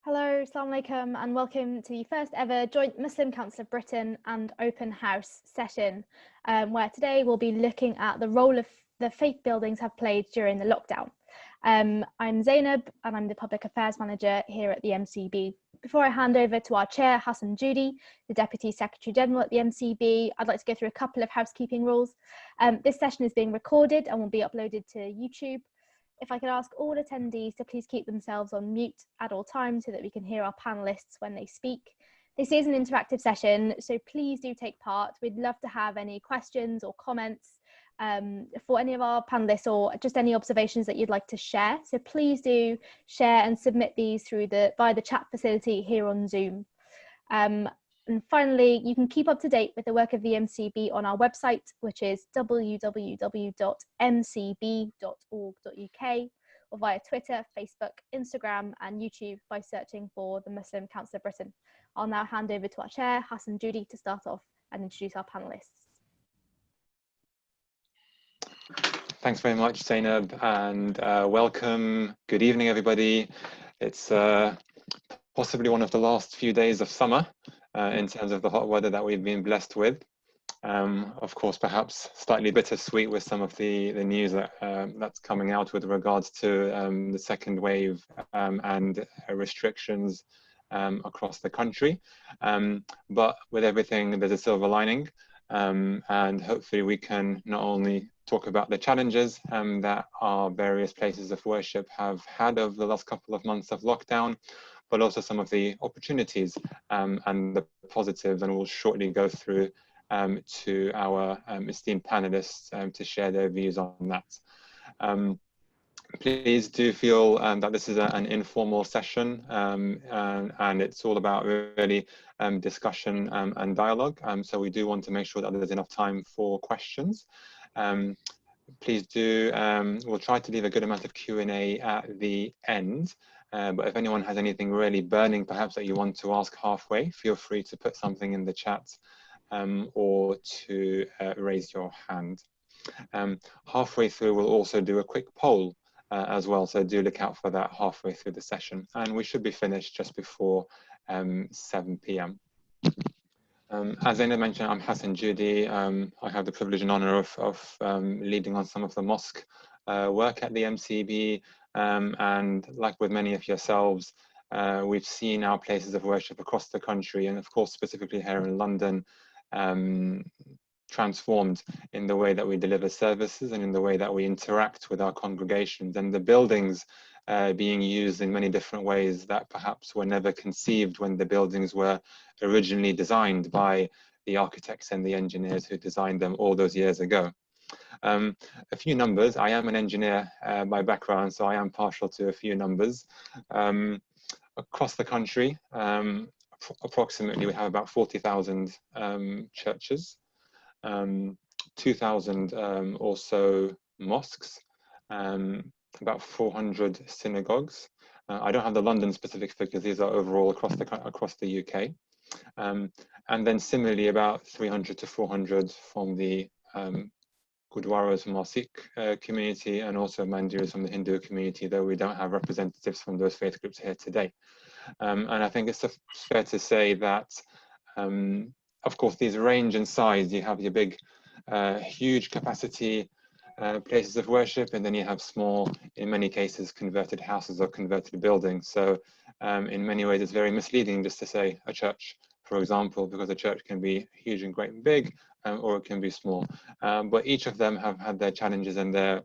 Hello, Assalamu alaikum, and welcome to the first ever joint Muslim Council of Britain and Open House session, where today we'll be looking at the role of the faith buildings have played during the lockdown. I'm Zainab and I'm the Public Affairs Manager here at the MCB. Before I hand over to our chair, Hassan Joudi, the Deputy Secretary General at the MCB, I'd like to go through a couple of housekeeping rules. This session is being recorded and will be uploaded to YouTube. If I could ask all attendees to please keep themselves on mute at all times so that we can hear our panellists when they speak. This is an interactive session, so please do take part. We'd love to have any questions or comments for any of our panellists, or just any observations that you'd like to share. So please do share and submit these through via the chat facility here on Zoom. And finally, you can keep up to date with the work of the MCB on our website, which is www.mcb.org.uk, or via Twitter, Facebook, Instagram, and YouTube by searching for the Muslim Council of Britain. I'll now hand over to our chair, Hassan Joudi, to start off and introduce our panellists. Thanks very much, Zainab, and welcome. Good evening, everybody. It's possibly one of the last few days of summer in terms of the hot weather that we've been blessed with. Of course, perhaps slightly bittersweet with some of the news that that's coming out with regards to the second wave and restrictions across the country. But with everything, there's a silver lining, and hopefully we can not only talk about the challenges that our various places of worship have had over the last couple of months of lockdown, but also some of the opportunities and the positives, and we'll shortly go through to our esteemed panelists to share their views on that. Please do feel that this is an informal session, and it's all about really discussion and dialogue. So we do want to make sure that there's enough time for questions. Please do, we'll try to leave a good amount of Q&A at the end. But if anyone has anything really burning, perhaps that you want to ask halfway, feel free to put something in the chat or to raise your hand. Halfway through, we'll also do a quick poll as well, so do look out for that halfway through the session. And we should be finished just before 7 p.m. As Zainab mentioned, I'm Hassan Joudi. I have the privilege and honor of leading on some of the mosque work at the MCB. And like with many of yourselves, we've seen our places of worship across the country, and of course specifically here in London, transformed in the way that we deliver services and in the way that we interact with our congregations, and the buildings being used in many different ways that perhaps were never conceived when the buildings were originally designed by the architects and the engineers who designed them all those years ago. A few numbers. I am an engineer by background, so I am partial to a few numbers. Across the country, approximately we have about 40,000 churches, 2,000 or so mosques, about 400 synagogues. I don't have the London specific figures, these are overall across the UK. And then similarly about 300 to 400 from the Gurdwaras from our Sikh community, and also Mandiras from the Hindu community, though we don't have representatives from those faith groups here today. And I think it's fair to say that, of course, these range in size. You have your big, huge capacity places of worship, and then you have small, in many cases, converted houses or converted buildings. So in many ways, it's very misleading just to say a church, for example, because a church can be huge and great and big, or it can be small. But each of them have had their challenges and how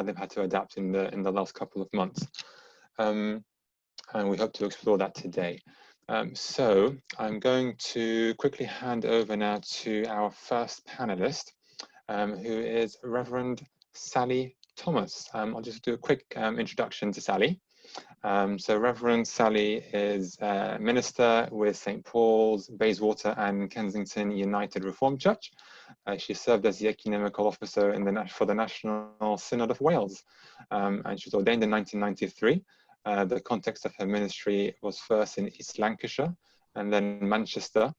they've had to adapt in the last couple of months. And we hope to explore that today. So I'm going to quickly hand over now to our first panelist, who is Reverend Sally Thomas. I'll just do a quick introduction to Sally. So Reverend Sally is a minister with St. Paul's, Bayswater and Kensington United Reformed Church. She served as the ecumenical officer for the National Synod of Wales, and she was ordained in 1993. The context of her ministry was first in East Lancashire, and then Manchester,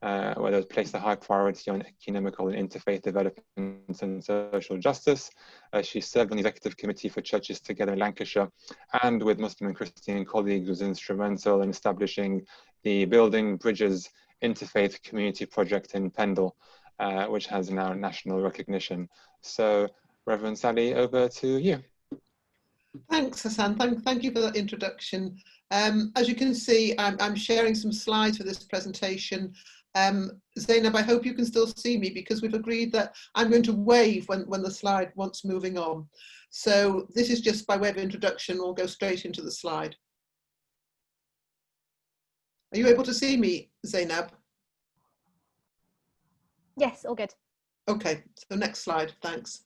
where there was placed a high priority on ecumenical and interfaith development and social justice. She served on the executive committee for Churches Together in Lancashire, and with Muslim and Christian colleagues was instrumental in establishing the Building Bridges Interfaith Community Project in Pendle, which has now national recognition. So, Reverend Sally, over to you. Thanks, Hassan. Thank you for that introduction. As you can see, I'm sharing some slides for this presentation. Zainab, I hope you can still see me, because we've agreed that I'm going to wave when the slide wants moving on. So this is just by way of introduction. We'll go straight into the slide. Are you able to see me, Zainab? Yes, all good. Okay, so next slide, thanks.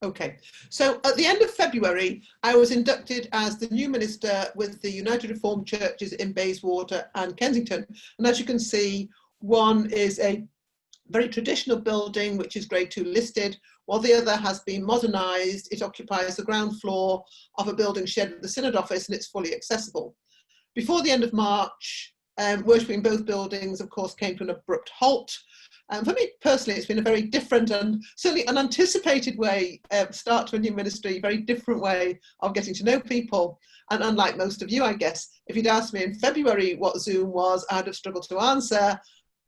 Okay, so at the end of February, I was inducted as the new minister with the United Reformed Churches in Bayswater and Kensington. And as you can see, one is a very traditional building, which is Grade 2 listed, while the other has been modernised. It occupies the ground floor of a building shared with the Synod office, and it's fully accessible. Before the end of March, worshipping in both buildings, of course, came to an abrupt halt. For me personally, it's been a very different and certainly unanticipated way, start to a new ministry, very different way of getting to know people. And unlike most of you, I guess, if you'd asked me in February what Zoom was, I'd have struggled to answer.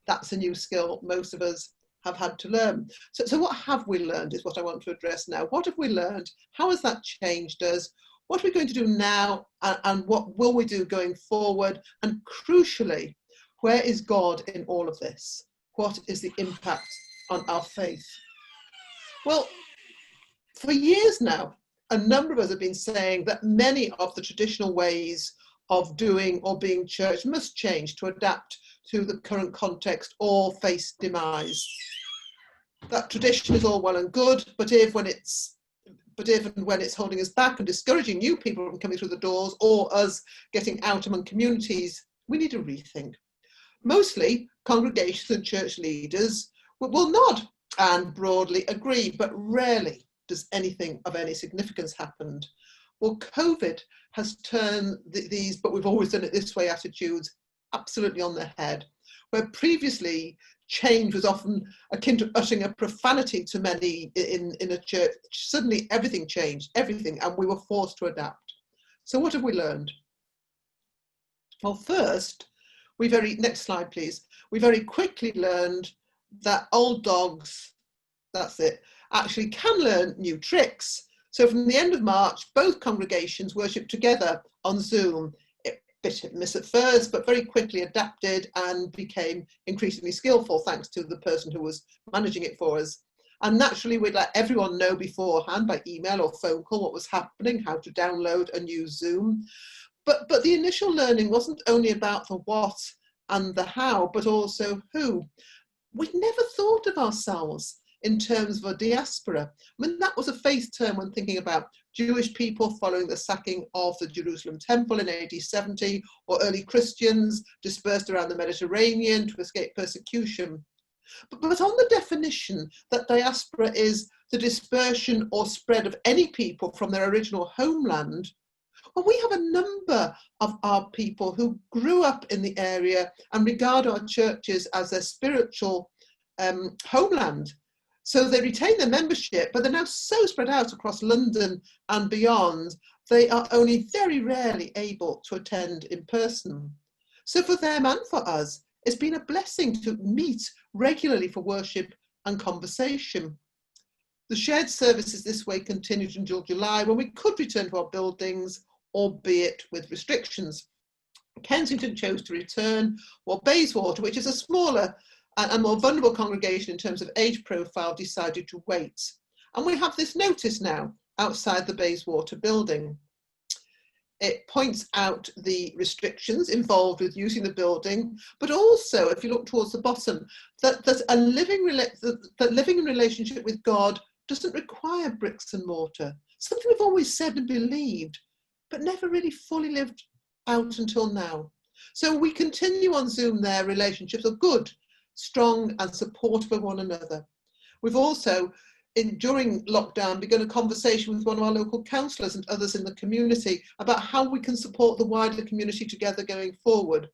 That's a new skill most of us have had to learn. So what have we learned is what I want to address now. What have we learned? How has that changed us? What are we going to do now? And what will we do going forward? And crucially, where is God in all of this? What is the impact on our faith? Well, for years now, a number of us have been saying that many of the traditional ways of doing or being church must change to adapt to the current context or face demise. That tradition is all well and good, but if and when it's holding us back and discouraging new people from coming through the doors or us getting out among communities, we need a rethink. Mostly, congregations and church leaders will nod and broadly agree, but rarely does anything of any significance happen. Well, COVID has turned these, but we've always done it this way attitudes absolutely on their head, where previously change was often akin to uttering a profanity to many in a church. Suddenly everything changed, everything, and we were forced to adapt. So what have we learned? Well, first, next slide please, we very quickly learned that old dogs, that's it, actually can learn new tricks. So from the end of March, both congregations worshipped together on Zoom. It bit hit and miss at first, but very quickly adapted and became increasingly skillful thanks to the person who was managing it for us. And naturally, we'd let everyone know beforehand by email or phone call what was happening, how to download and use Zoom. But the initial learning wasn't only about the what and the how, but also who. We'd never thought of ourselves in terms of a diaspora. I mean, that was a faith term when thinking about Jewish people following the sacking of the Jerusalem temple in AD 70, or early Christians dispersed around the Mediterranean to escape persecution. But on the definition that diaspora is the dispersion or spread of any people from their original homeland, well, we have a number of our people who grew up in the area and regard our churches as their spiritual homeland. So they retain their membership, but they're now so spread out across London and beyond, they are only very rarely able to attend in person. So for them and for us, it's been a blessing to meet regularly for worship and conversation. The shared services this way continued until July, when we could return to our buildings, albeit with restrictions. Kensington chose to return, while Bayswater, which is a smaller and more vulnerable congregation in terms of age profile, decided to wait. And we have this notice now outside the Bayswater building. It points out the restrictions involved with using the building, but also, if you look towards the bottom, that living in relationship with God doesn't require bricks and mortar. Something we've always said and believed, but never really fully lived out until now. So we continue on Zoom there. Relationships are good, strong and supportive of one another. We've also during lockdown, begun a conversation with one of our local councillors and others in the community about how we can support the wider community together going forward.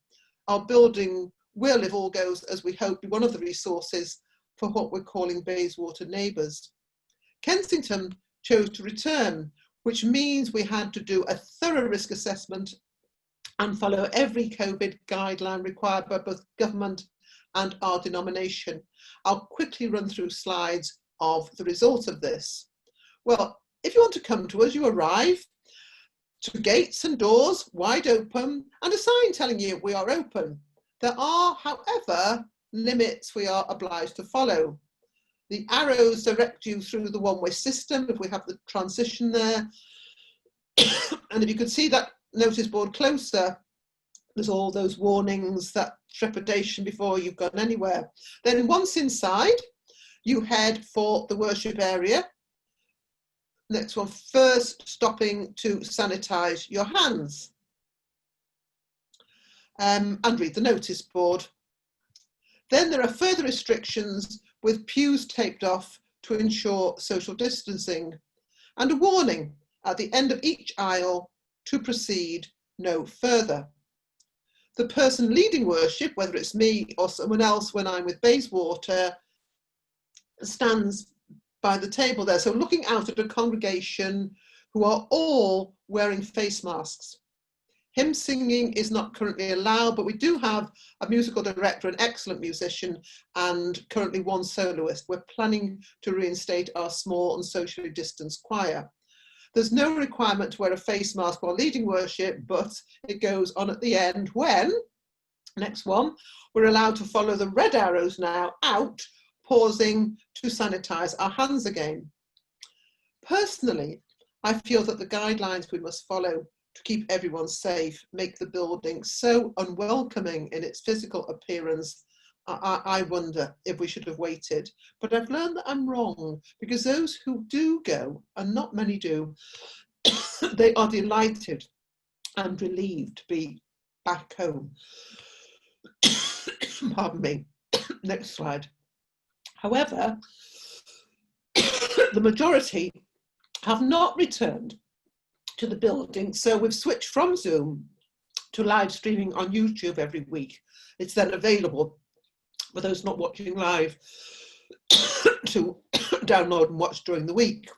Our building will, if all goes as we hope, be one of the resources for what we're calling Bayswater neighbours. Kensington chose to return, which means we had to do a thorough risk assessment and follow every COVID guideline required by both government and our denomination. I'll quickly run through slides of the result of this. Well, if you want to come to us, you arrive to gates and doors wide open and a sign telling you we are open. There are, however, limits we are obliged to follow. The arrows direct you through the one-way system if we have the transition there. And if you could see that notice board closer, there's all those warnings, that trepidation before you've gone anywhere. Then once inside, you head for the worship area. Next one, first stopping to sanitize your hands. And read the notice board. Then there are further restrictions with pews taped off to ensure social distancing, and a warning at the end of each aisle to proceed no further. The person leading worship, whether it's me or someone else when I'm with Bayswater, stands by the table there, so looking out at a congregation who are all wearing face masks. Hymn singing is not currently allowed, but we do have a musical director, an excellent musician, and currently one soloist. We're planning to reinstate our small and socially distanced choir. There's no requirement to wear a face mask while leading worship, but it goes on at the end when, next one, we're allowed to follow the red arrows now out, pausing to sanitize our hands again. Personally, I feel that the guidelines we must follow to keep everyone safe make the building so unwelcoming in its physical appearance. I wonder if we should have waited, but I've learned that I'm wrong, because those who do go, and not many do, they are delighted and relieved to be back home. Pardon me. Next slide. However, the majority have not returned to the building, so we've switched from Zoom to live streaming on YouTube every week. It's then available for those not watching live to download and watch during the week.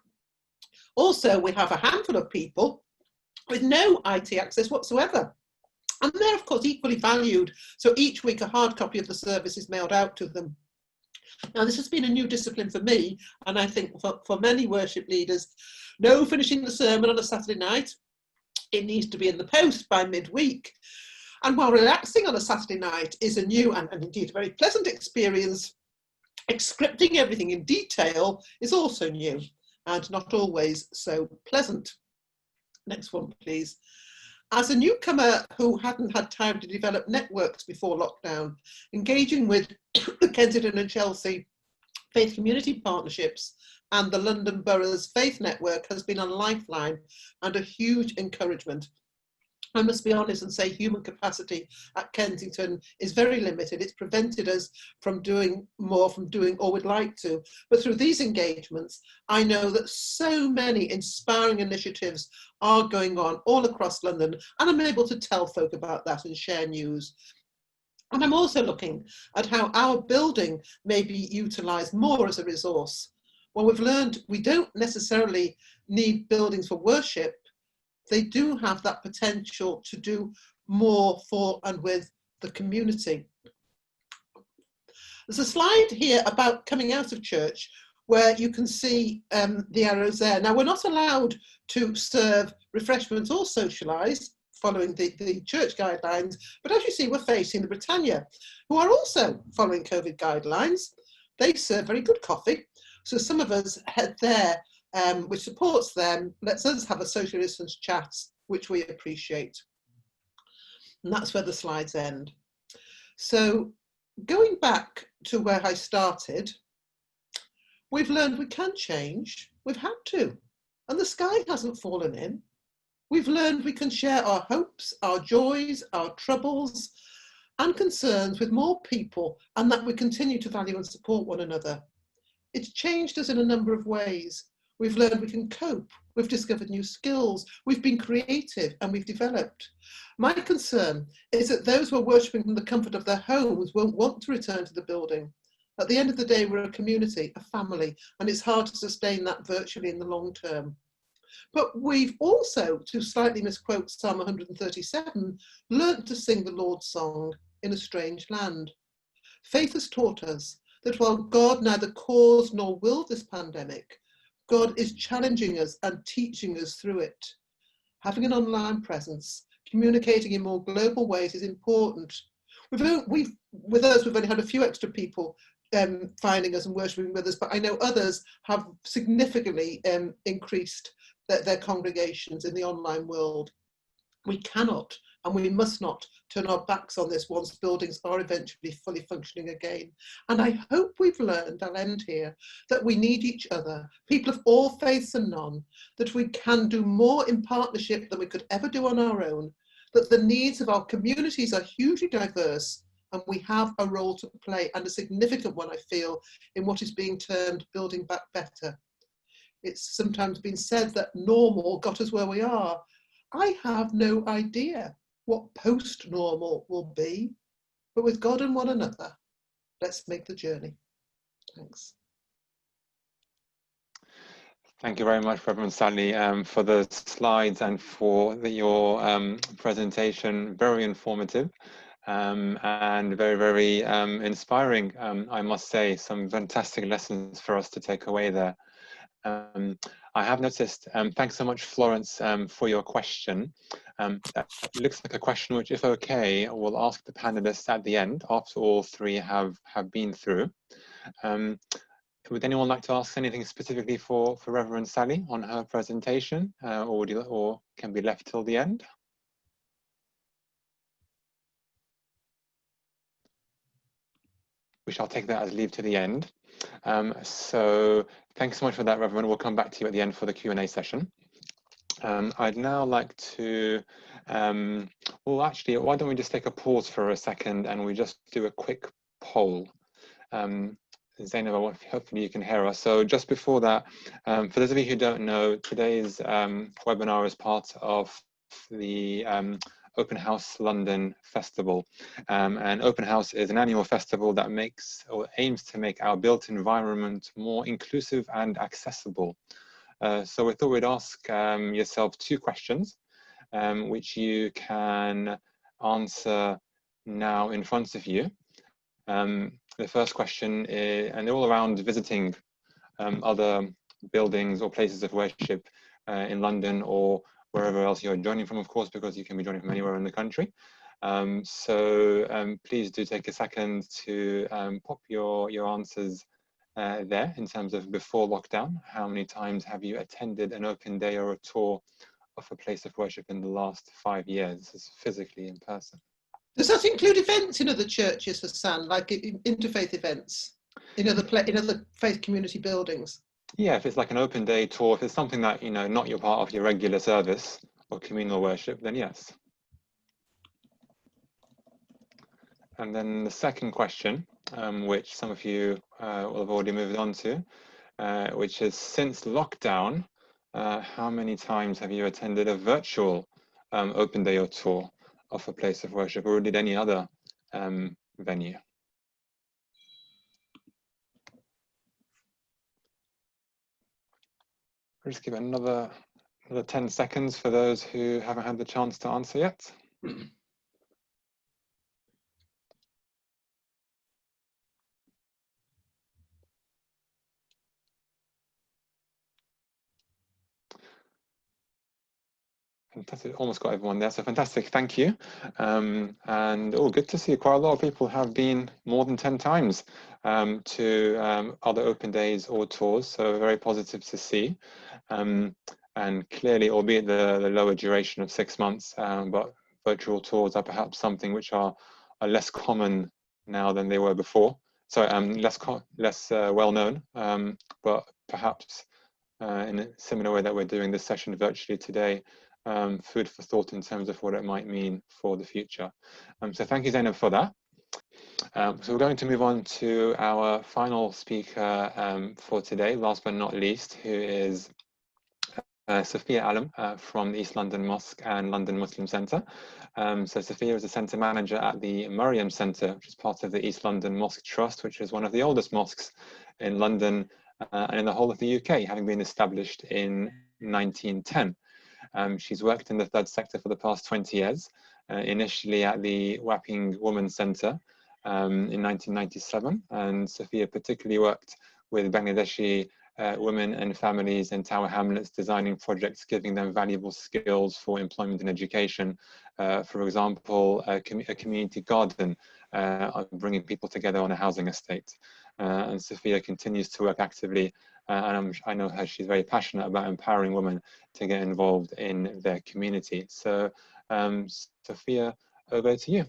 Also, we have a handful of people with no IT access whatsoever, and they're of course equally valued, so each week a hard copy of the service is mailed out to them. Now, this has been a new discipline for me, and I think for many worship leaders. No finishing the sermon on a Saturday night. It needs to be in the post by midweek. And while relaxing on a Saturday night is a new and indeed a very pleasant experience, scripting everything in detail is also new and not always so pleasant. Next one, please. As a newcomer who hadn't had time to develop networks before lockdown, engaging with the Kensington and Chelsea faith community partnerships and the London Borough's faith network has been a lifeline and a huge encouragement. I must be honest and say human capacity at Kensington is very limited. It's prevented us from doing more, from doing all we'd like to. But through these engagements, I know that so many inspiring initiatives are going on all across London, and I'm able to tell folk about that and share news. And I'm also looking at how our building may be utilised more as a resource. Well, we've learned we don't necessarily need buildings for worship. They do have that potential to do more for and with the community. There's a slide here about coming out of church where you can see the arrows there. Now, we're not allowed to serve refreshments or socialise following the church guidelines, but as you see, we're facing the Britannia, who are also following COVID guidelines. They serve very good coffee. So some of us head there, which supports them, lets us have a social distance chat, which we appreciate. And that's where the slides end. So going back to where I started, we've learned we can change, we've had to, and the sky hasn't fallen in. We've learned we can share our hopes, our joys, our troubles and concerns with more people, and that we continue to value and support one another. It's changed us in a number of ways. We've learned we can cope, we've discovered new skills, we've been creative and we've developed. My concern is that those who are worshipping from the comfort of their homes won't want to return to the building. At the end of the day, we're a community, a family, and it's hard to sustain that virtually in the long term. But we've also, to slightly misquote Psalm 137, learnt to sing the Lord's song in a strange land. Faith has taught us that while God neither caused nor willed this pandemic, God is challenging us and teaching us through it. Having an online presence, communicating in more global ways is important. With us, we've only had a few extra people finding us and worshipping with us, but I know others have significantly increased their congregations in the online world. We cannot and we must not turn our backs on this once buildings are eventually fully functioning again. And I hope we've learned, I'll end here, that we need each other, people of all faiths and none, that we can do more in partnership than we could ever do on our own, that the needs of our communities are hugely diverse, and we have a role to play, and a significant one, I feel, in what is being termed building back better. It's sometimes been said that normal got us where we are. I have no idea what post-normal will be, but with God and one another, let's make the journey. Thanks. Thank you very much, Reverend Sally, for the slides and for your presentation. Very informative and very, very inspiring, I must say. Some fantastic lessons for us to take away there. I have noticed, thanks so much, Florence, for your question. That looks like a question which, if okay, we'll ask the panelists at the end, after all three have been through. Would anyone like to ask anything specifically for Reverend Sally on her presentation, or can be left till the end? We shall take that as leave to the end. So thanks so much for that, Reverend. We'll come back to you at the end for the Q&A session. I'd now like to, well, actually, why don't we just take a pause for a second and we just do a quick poll. Zainab, hopefully you can hear us. So just before that, for those of you who don't know, today's webinar is part of the Open House London Festival. And Open House is an annual festival that makes or aims to make our built environment more inclusive and accessible. So we thought we'd ask yourself two questions, which you can answer now in front of you. The first question is, and they're all around visiting other buildings or places of worship in London or wherever else you're joining from, of course, because you can be joining from anywhere in the country. So please do take a second to pop your answers there in terms of before lockdown. How many times have you attended an open day or a tour of a place of worship in the last 5 years? This is physically in person. Does that include events in other churches, Hassan, like interfaith events in other faith community buildings? Yeah, if it's like an open day tour, if it's something that, you know, not your part of your regular service or communal worship, then yes. And then the second question, which some of you will have already moved on to, which is, since lockdown, how many times have you attended a virtual open day or tour of a place of worship, or did any other venue? I'll just give it another 10 seconds for those who haven't had the chance to answer yet. Fantastic, almost got everyone there, so fantastic, thank you. And good to see quite a lot of people have been more than 10 times to other open days or tours, so very positive to see. And clearly, albeit the lower duration of 6 months, but virtual tours are perhaps something which are less common now than they were before. So less well known, but perhaps in a similar way that we're doing this session virtually today, food for thought in terms of what it might mean for the future. So thank you, Zainab, for that. So we're going to move on to our final speaker for today, last but not least, who is Sufia Alam from the East London Mosque and London Muslim Centre. So Sufia is a centre manager at the Mariam Centre, which is part of the East London Mosque Trust, which is one of the oldest mosques in London and in the whole of the UK, having been established in 1910. She's worked in the third sector for the past 20 years, initially at the Wapping Women's Centre in 1997, and Sufia particularly worked with Bangladeshi women and families in Tower Hamlets, designing projects giving them valuable skills for employment and education. For example, a community garden, bringing people together on a housing estate. And Sufia continues to work actively, and I know her, she's very passionate about empowering women to get involved in their community. So Sufia, over to you.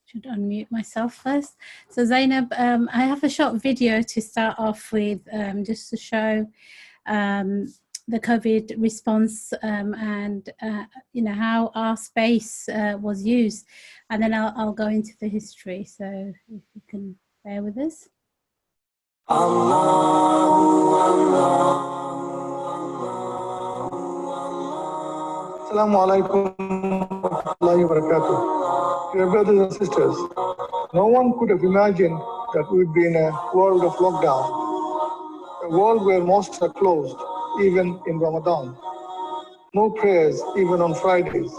Should unmute myself first. So Zainab, I have a short video to start off with, just to show the COVID response and you know, how our space was used, and then I'll go into the history. So if you can bear with us. Assalamu alaikum wa rahmatullahi wa barakatuh. Dear brothers and sisters, no one could have imagined that we'd be in a world of lockdown, a world where mosques are closed, even in Ramadan. No prayers, even on Fridays.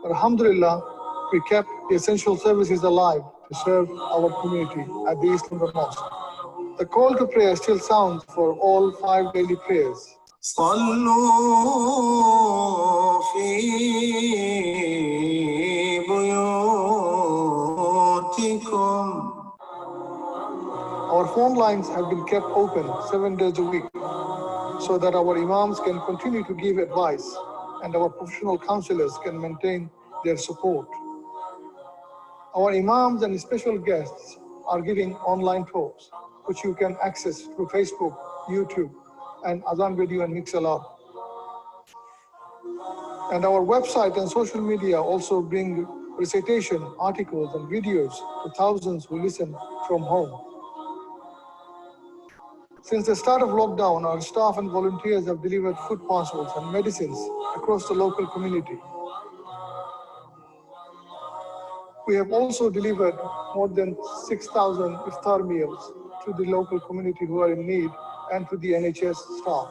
Alhamdulillah, we kept the essential services alive to serve our community at the East London Mosque. The call to prayer still sounds for all 5 daily prayers. Our phone lines have been kept open 7 days a week so that our imams can continue to give advice and our professional counselors can maintain their support. Our imams and special guests are giving online talks, which you can access through Facebook, YouTube, and Azan Video and Mixlr. And our website and social media also bring recitation, articles, and videos to thousands who listen from home. Since the start of lockdown, our staff and volunteers have delivered food parcels and medicines across the local community. We have also delivered more than 6,000 iftar meals to the local community who are in need and to the NHS staff.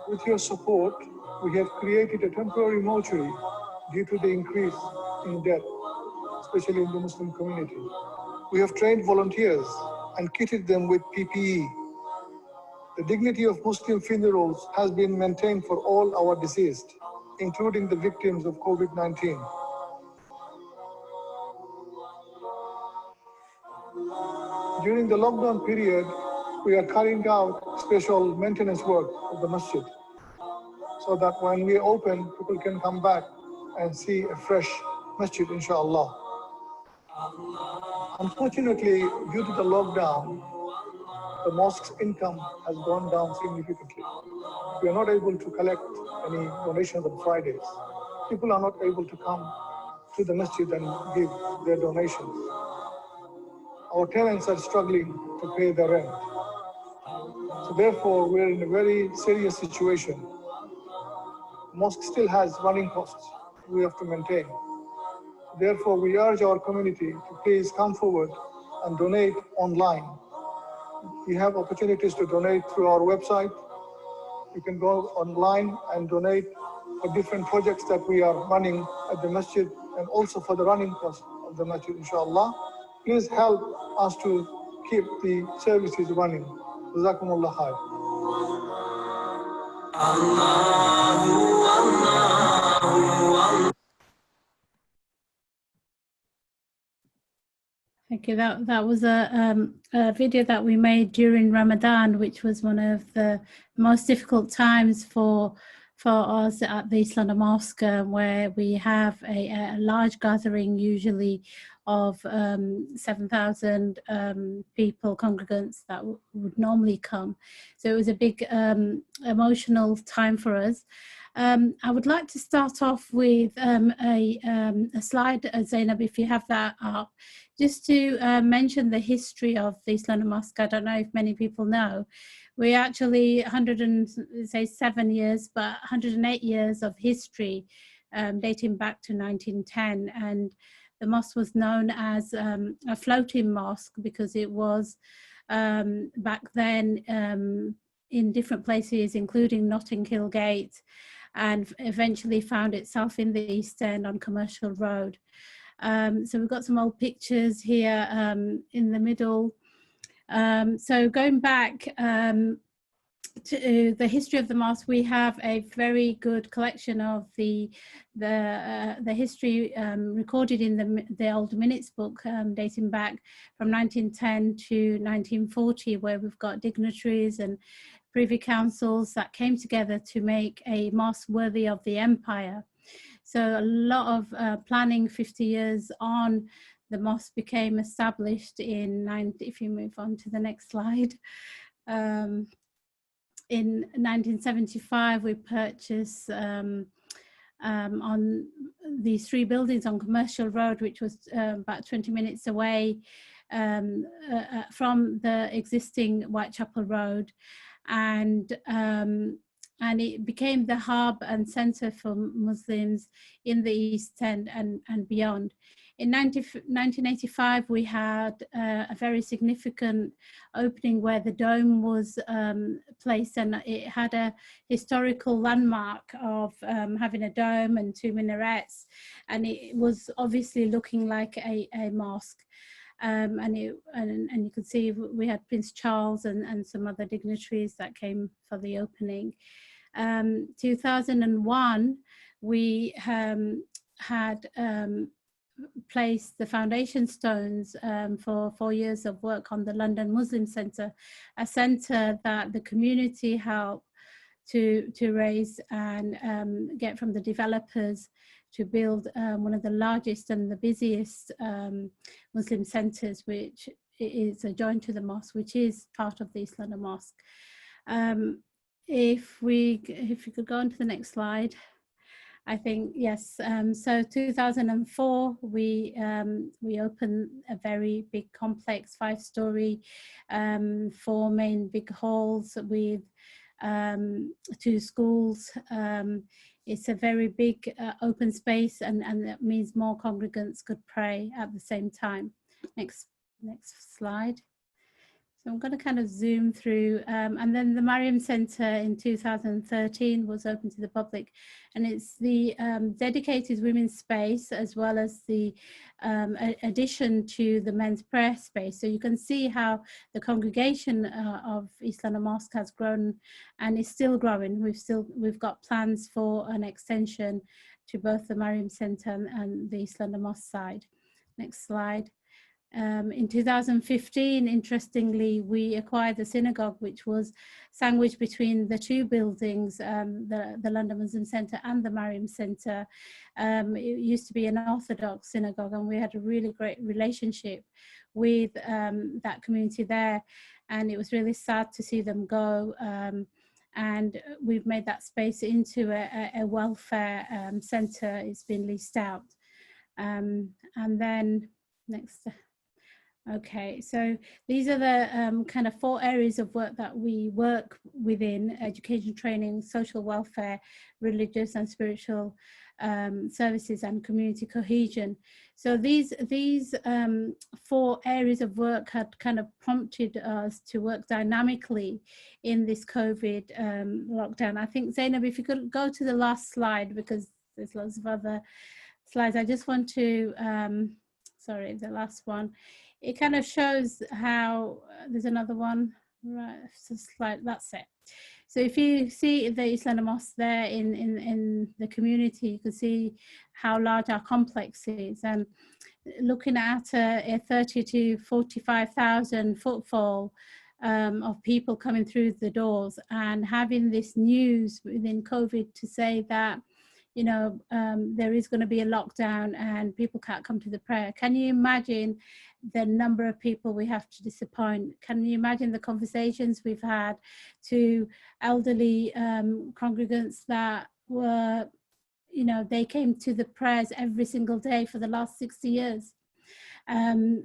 With your support, we have created a temporary mortuary due to the increase in death, especially in the Muslim community. We have trained volunteers and kitted them with PPE. The dignity of Muslim funerals has been maintained for all our deceased, including the victims of COVID-19. During the lockdown period, we are carrying out special maintenance work of the masjid, so that when we open, people can come back and see a fresh masjid, inshallah. Unfortunately, due to the lockdown, the mosque's income has gone down significantly. We are not able to collect any donations on Fridays. People are not able to come to the masjid and give their donations. Our tenants are struggling to pay their rent. So therefore, we're in a very serious situation. The mosque still has running costs we have to maintain. Therefore, we urge our community to please come forward and donate online. We have opportunities to donate through our website. You can go online and donate for different projects that we are running at the masjid and also for the running cost of the masjid, inshallah. Please help us to keep the services running. Jazakumullah khair. Thank you. That was a video that we made during Ramadan, which was one of the most difficult times for us at the East London Mosque, where we have a large gathering, usually of 7,000 people, congregants that would normally come. So it was a big emotional time for us. I would like to start off with a slide, Zainab, if you have that up, just to mention the history of the East London Mosque. I don't know if many people know. We actually 107 years, but 108 years of history dating back to 1910. And the mosque was known as a floating mosque because it was back then in different places, including Notting Hill Gate, and eventually found itself in the East End on Commercial Road. So we've got some old pictures here in the middle. So going back to the history of the mosque, we have a very good collection of the history recorded in the old minutes book dating back from 1910 to 1940, where we've got dignitaries and privy councils that came together to make a mosque worthy of the empire. So a lot of planning 50 years on, the mosque became established if you move on to the next slide. In 1975, we purchased on these 3 buildings on Commercial Road, which was about 20 minutes away from the existing Whitechapel Road. And it became the hub and center for Muslims in the East End and beyond. In 1985, we had a very significant opening where the dome was placed, and it had a historical landmark of having a dome and 2 minarets, and it was obviously looking like a mosque. And you can see we had Prince Charles and some other dignitaries that came for the opening. 2001, we had placed the foundation stones for 4 years of work on the London Muslim Centre, a centre that the community helped to raise and get from the developers to build one of the largest and the busiest Muslim centres, which is adjoined to the mosque, which is part of the East London Mosque. If you could go on to the next slide. I think, yes, so 2004, we opened a very big complex 5-storey, 4 main big halls with 2 schools. It's a very big open space, and that means more congregants could pray at the same time. Next slide. So I'm going to kind of zoom through, and then the Mariam Centre in 2013 was open to the public, and it's the dedicated women's space as well as the addition to the men's prayer space. So you can see how the congregation of East London Mosque has grown and is still growing. We've got plans for an extension to both the Mariam Centre and the East London Mosque side. Next slide. In 2015, interestingly, we acquired the Synagogue, which was sandwiched between the 2 buildings, the London Muslim Centre and the Mariam Centre. It used to be an Orthodox synagogue, and we had a really great relationship with that community there, and it was really sad to see them go. And we've made that space into a welfare centre. It's been leased out. And then next. Okay, so these are the kind of 4 areas of work that we work within: education, training, social welfare, religious and spiritual services, and community cohesion. So these 4 areas of work had kind of prompted us to work dynamically in this COVID lockdown. I think, Zainab, if you could go to the last slide, because there's lots of other slides. I just want to, sorry, the last one. It kind of shows how, there's another one, right, slide, that's it. So if you see the East London Mosque there in the community, you can see how large our complex is. And looking at a 30 to 45,000 footfall of people coming through the doors, and having this news within COVID to say that, you know, there is going to be a lockdown and people can't come to the prayer. Can you imagine the number of people we have to disappoint? Can you imagine the conversations we've had to elderly congregants that were, you know, they came to the prayers every single day for the last 60 years. And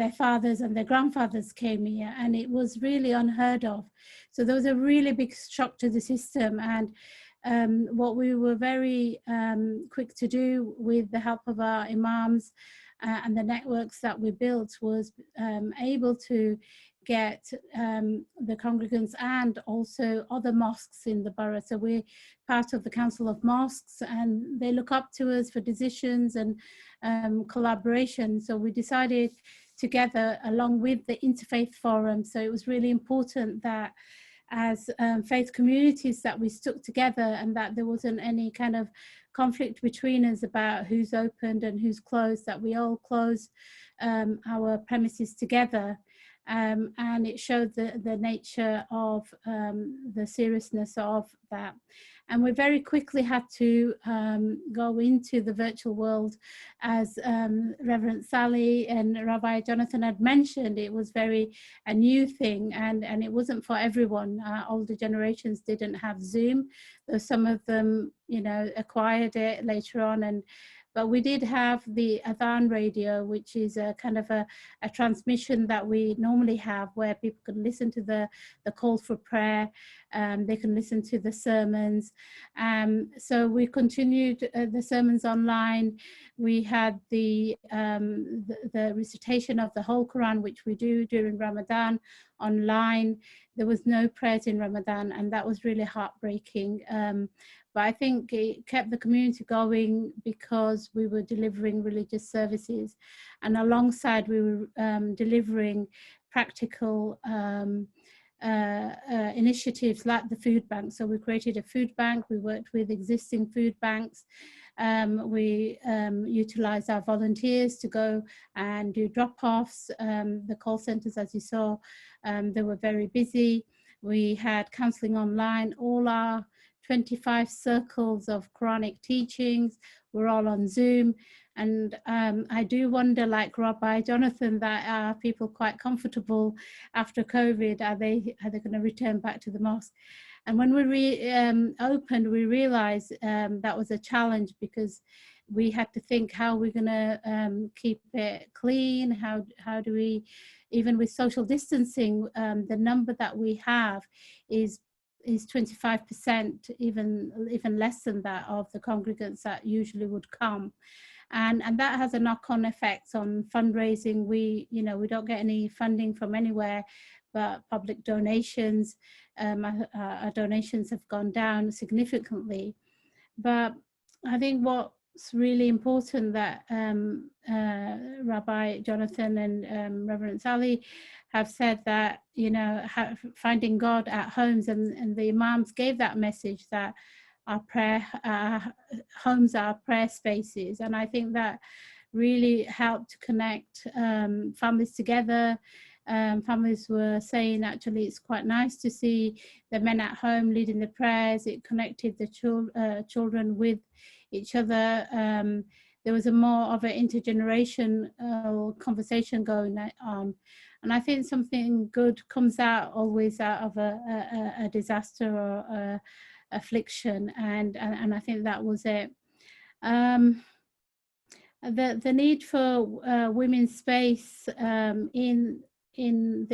their fathers and their grandfathers came here, and it was really unheard of. So there was a really big shock to the system. And what we were very quick to do with the help of our imams and the networks that we built was able to get the congregants and also other mosques in the borough. So we're part of the Council of Mosques, and they look up to us for decisions and collaboration. So we decided together, along with the Interfaith Forum, so it was really important that as faith communities that we stuck together, and that there wasn't any kind of conflict between us about who's opened and who's closed, that we all closed our premises together. And it showed the nature of the seriousness of that. And we very quickly had to go into the virtual world, as Reverend Sally and Rabbi Jonathan had mentioned. It was very a new thing, and it wasn't for everyone. Older generations didn't have Zoom, though some of them, you know, acquired it later on. But we did have the Adhan radio, which is a kind of a transmission that we normally have, where people can listen to the call for prayer, they can listen to the sermons. So we continued the sermons online. We had the recitation of the whole Quran, which we do during Ramadan, online. There was no prayers in Ramadan, and that was really heartbreaking. But I think it kept the community going because we were delivering religious services, and alongside we were delivering practical initiatives like the food bank. So we created a food bank, we worked with existing food banks, we utilized our volunteers to go and do drop-offs. The call centers, as you saw, they were very busy. We had counseling online. All our 25 circles of Quranic teachings were all on Zoom. And I do wonder, like Rabbi Jonathan, that are people quite comfortable after COVID? Are they going to return back to the mosque? And when we opened, we realized that was a challenge, because we had to think how we're going to keep it clean. How do we, even with social distancing, the number that we have is 25%, even less than that, of the congregants that usually would come. And that has a knock-on effect on fundraising. We don't get any funding from anywhere but public donations. Our donations have gone down significantly. But I think what's really important that Rabbi Jonathan and Reverend Sally have said, that, you know, finding God at homes, and the imams gave that message that our homes are prayer spaces. And I think that really helped to connect families together. Families were saying, actually, it's quite nice to see the men at home leading the prayers. It connected the children with each other. There was a more of an intergenerational conversation going on. And I think something good comes always out of a disaster or a affliction, and I think that was it. The need for women's space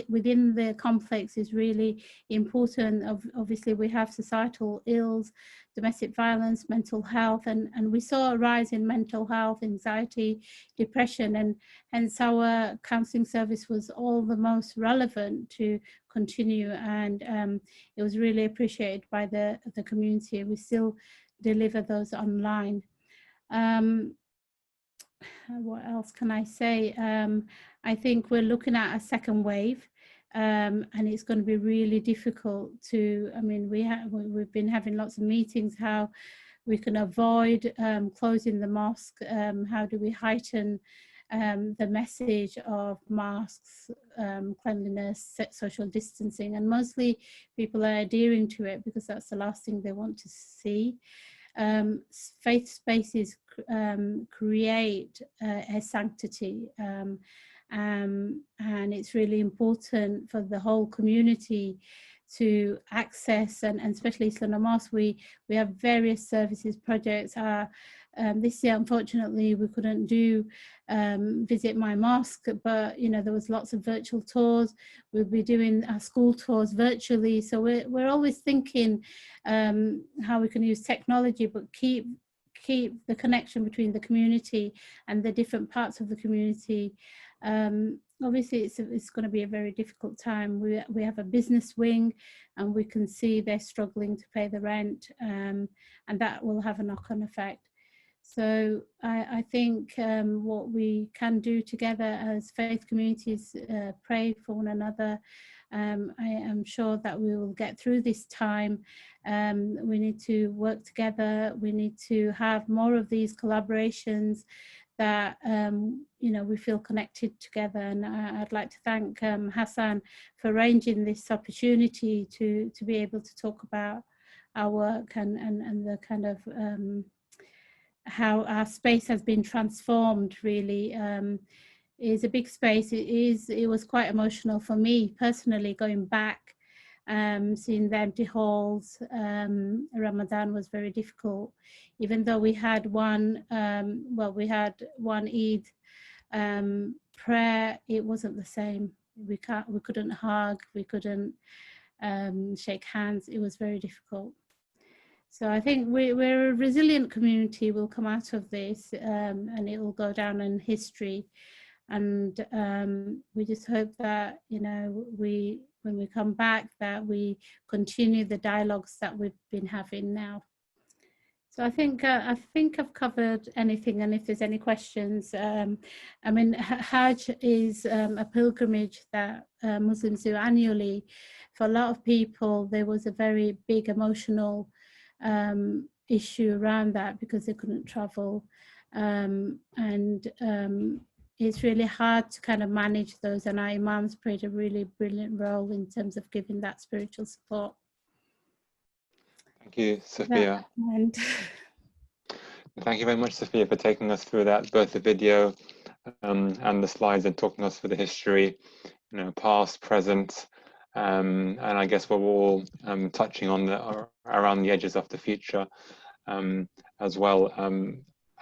within the complex is really important. Obviously, we have societal ills, domestic violence, mental health, and we saw a rise in mental health, anxiety, depression, and hence our counselling service was all the most relevant to continue, and it was really appreciated by the community. We still deliver those online. What else can I say? I think we're looking at a second wave, and it's going to be really difficult to, I mean, we've been having lots of meetings, how we can avoid closing the mosque, how do we heighten the message of masks, cleanliness, social distancing, and mostly people are adhering to it because that's the last thing they want to see. Faith spaces create a sanctity, and it's really important for the whole community to access, and especially Islamic Mosque, we have various services, projects. This year, unfortunately, we couldn't do Visit My Mosque, but there was lots of virtual tours. We'll be doing our school tours virtually. So we're always thinking how we can use technology, but keep the connection between the community and the different parts of the community. Obviously, it's going to be a very difficult time. We have a business wing, and we can see they're struggling to pay the rent, and that will have a knock-on effect. So I think what we can do together as faith communities, pray for one another. I am sure that we will get through this time. We need to work together. We need to have more of these collaborations that we feel connected together. And I'd like to thank Hassan for arranging this opportunity to be able to talk about our work and the kind of how our space has been transformed. Really is a big space. It was quite emotional for me personally, going back, seeing the empty halls. Ramadan was very difficult, even though we had one Eid prayer. It wasn't the same. We couldn't hug, we couldn't shake hands. It was very difficult. So I think we're a resilient community. We'll come out of this, and it will go down in history. And we just hope that when we come back, that we continue the dialogues that we've been having now. So I think I've covered anything, and if there's any questions, I mean, Hajj is a pilgrimage that Muslims do annually. For a lot of people, there was a very big emotional issue around that because they couldn't travel, and it's really hard to kind of manage those, and our imams played a really brilliant role in terms of giving that spiritual support. Thank you, Sufia. And thank you very much, Sufia, for taking us through that, both the video and the slides, and talking us through the history, past, present, and I guess we're all touching on around the edges of the future as well.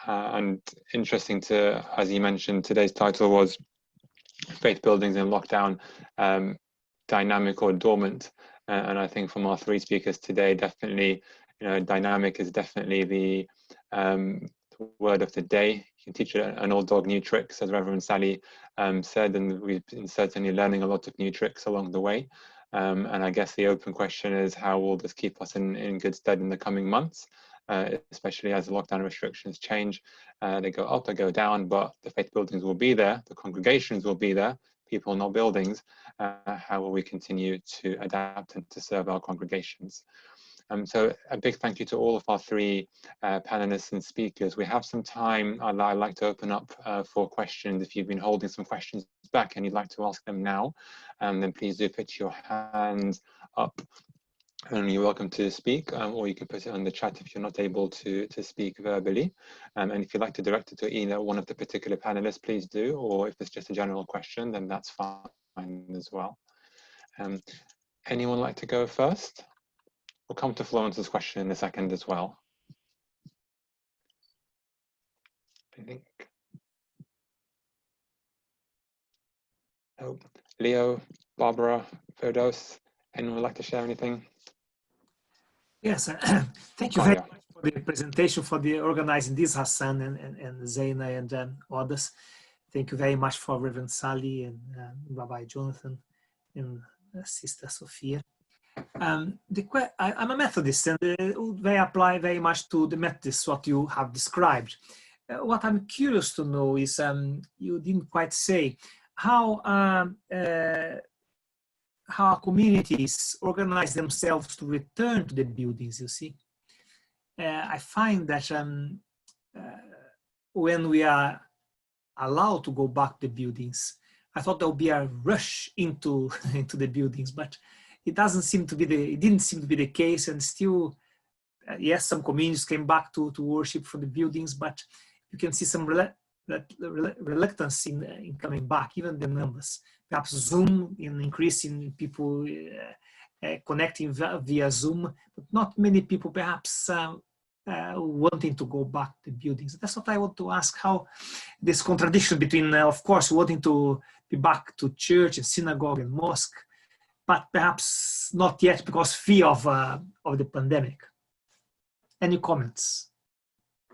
And interesting as you mentioned, today's title was Faith Buildings in Lockdown, Dynamic or Dormant. And I think from our three speakers today, definitely, dynamic is definitely the word of the day. You can teach an old dog new tricks, as Reverend Sally said, and we've been certainly learning a lot of new tricks along the way. And I guess the open question is, how will this keep us in good stead in the coming months, especially as the lockdown restrictions change? They go up, they go down, but the faith buildings will be there, the congregations will be there, people, not buildings. How will we continue to adapt and to serve our congregations? So a big thank you to all of our three panelists and speakers. We have some time. I'd like to open up for questions. If you've been holding some questions back and you'd like to ask them now, then please do put your hand up, and you're welcome to speak, or you can put it on the chat if you're not able to speak verbally. And if you'd like to direct it to either one of the particular panelists, please do, or if it's just a general question, then that's fine as well. Anyone like to go first? We'll come to Florence's question in a second as well. I think. Oh, Leo, Barbara, Ferdos, anyone would like to share anything? Yes, thank you very much for the presentation, for the organizing this, Hassan and Zaina and others. Thank you very much for Reverend Sally and Rabbi Jonathan and Sister Sufia. I'm a Methodist, and they apply very much to the Methodists, what you have described. What I'm curious to know is, you didn't quite say, how communities organize themselves to return to the buildings, you see. I find that when we are allowed to go back to the buildings, I thought there would be a rush into the buildings, but it didn't seem to be the case, and still, yes, some communities came back to worship from the buildings, but you can see some reluctance in coming back, even the numbers. Perhaps Zoom in increasing people connecting via Zoom, but not many people perhaps wanting to go back to buildings. That's what I want to ask, how this contradiction between, of course, wanting to be back to church and synagogue and mosque, but perhaps not yet because fear of the pandemic. Any comments?